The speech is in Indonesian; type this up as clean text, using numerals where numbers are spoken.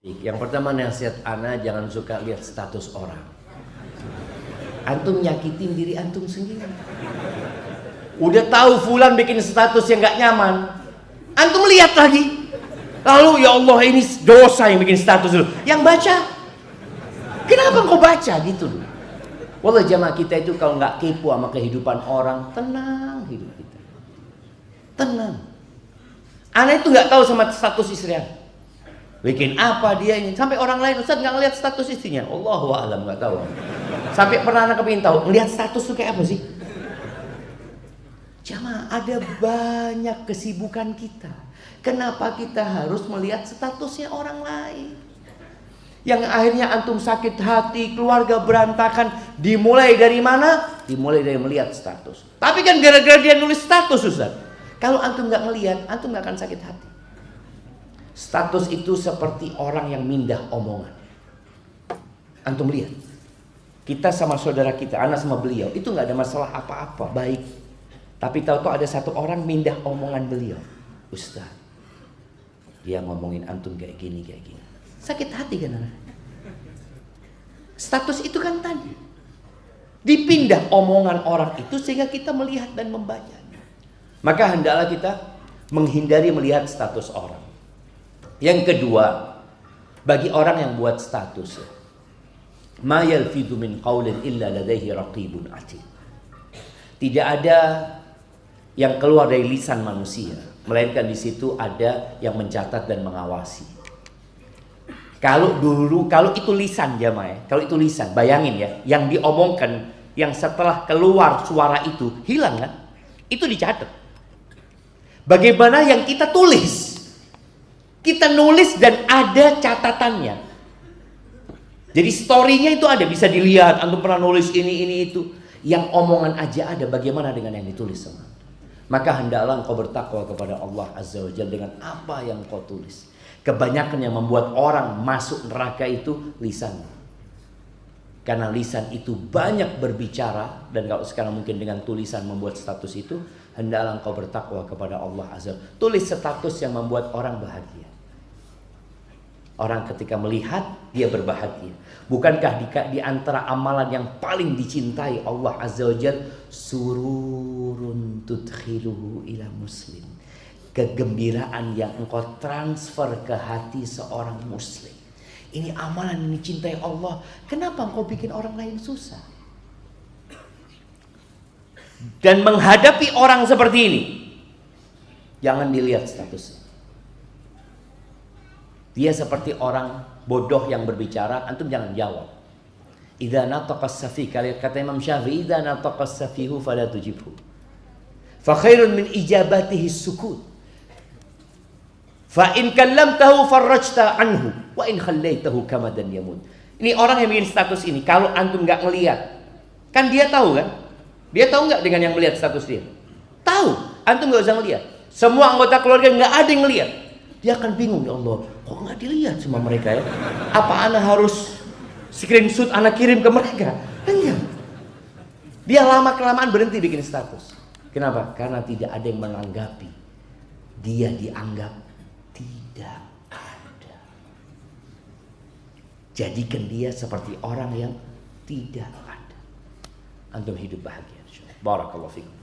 Yang pertama nasihat ana, jangan suka lihat status orang. Antum nyakitin diri antum sendiri. Udah tahu fulan bikin status yang gak nyaman, antum lihat lagi. Lalu ya Allah ini dosa yang bikin status dulu. Yang baca, kenapa kau baca gitu loh? Wallah jamaah kita itu kalau nggak kepo sama kehidupan orang, tenang hidup kita. Tenang. Anak itu nggak tahu sama status istrinya. Bikin apa dia ini? Sampai orang lain, Ustaz nggak ngeliat status istrinya. Allahu a'lam, nggak tahu. Sampai pernah anak kepingin tahu, ngeliat status itu kayak apa sih? Jamaah, ada banyak kesibukan kita. Kenapa kita harus melihat statusnya orang lain? Yang akhirnya antum sakit hati, keluarga berantakan. Dimulai dari mana? Dimulai dari melihat status. Tapi kan gara-gara dia nulis status, Ustaz. Kalau antum nggak melihat, antum nggak akan sakit hati. Status itu seperti orang yang mindah omongan. Antum lihat, kita sama saudara kita, anak sama beliau, itu nggak ada masalah apa-apa, baik. Tapi tahu-tahu ada satu orang mindah omongan beliau. Ustaz, dia ngomongin antum kayak gini, kayak gini. Sakit hati kan anak? Status itu kan tadi dipindah omongan orang itu sehingga kita melihat dan membaca. Maka hendaklah kita menghindari melihat status orang. Yang kedua, bagi orang yang buat status, ma yalfidu min qaulin illa ladaihi raqibun atid. Tidak ada yang keluar dari lisan manusia, melainkan di situ ada yang mencatat dan mengawasi. Kalau itu lisan jamaah, kalau itu lisan, bayangin ya, yang diomongkan, yang setelah keluar suara itu hilang kan? Itu dicatat. Bagaimana yang kita tulis? Kita nulis dan ada catatannya. Jadi story-nya itu ada, bisa dilihat. Antum pernah nulis ini itu. Yang omongan aja ada, bagaimana dengan yang ditulis sama? Maka hendaklah engkau bertakwa kepada Allah Azza wa Jalla dengan apa yang kau tulis. Kebanyakan yang membuat orang masuk neraka itu lisan. Karena lisan itu banyak berbicara. Dan kalau sekarang mungkin dengan tulisan membuat status itu, hendaklah engkau bertakwa kepada Allah Azza wa Jalla. Tulis status yang membuat orang bahagia. Orang ketika melihat, dia berbahagia. Bukankah di antara amalan yang paling dicintai Allah Azza wa Jalla, sururun tudkhiluhu ila muslim, kegembiraan yang engkau transfer ke hati seorang muslim. Ini amalan yang dicintai Allah. Kenapa engkau bikin orang lain susah? Dan menghadapi orang seperti ini, jangan dilihat statusnya. Dia seperti orang bodoh yang berbicara, antum jangan jawab. Idza nataqa as-safih, kata Imam Syafi'i, idza nataqa as-safihu fala tujibhu. Fa khairun min ijabatihi as-sukut. Fa in kallamtahu farajta anhu wa in khallaitahu kamadan yamut. Ini orang yang bikin status ini, kalau antum enggak ngelihat, kan dia tahu kan? Dia tahu enggak dengan yang melihat status dia? Tahu, antum enggak usah ngelihat. Semua anggota keluarga enggak ada yang ngelihat. Dia akan bingung, ya Allah, kok nggak dilihat sama mereka ya? Apa anak harus screenshot anak kirim ke mereka? Enggak. Dia lama-kelamaan berhenti bikin status. Kenapa? Karena tidak ada yang menanggapi. Dia dianggap tidak ada. Jadikan dia seperti orang yang tidak ada. Antum hidup bahagia. Barakallahu fikum.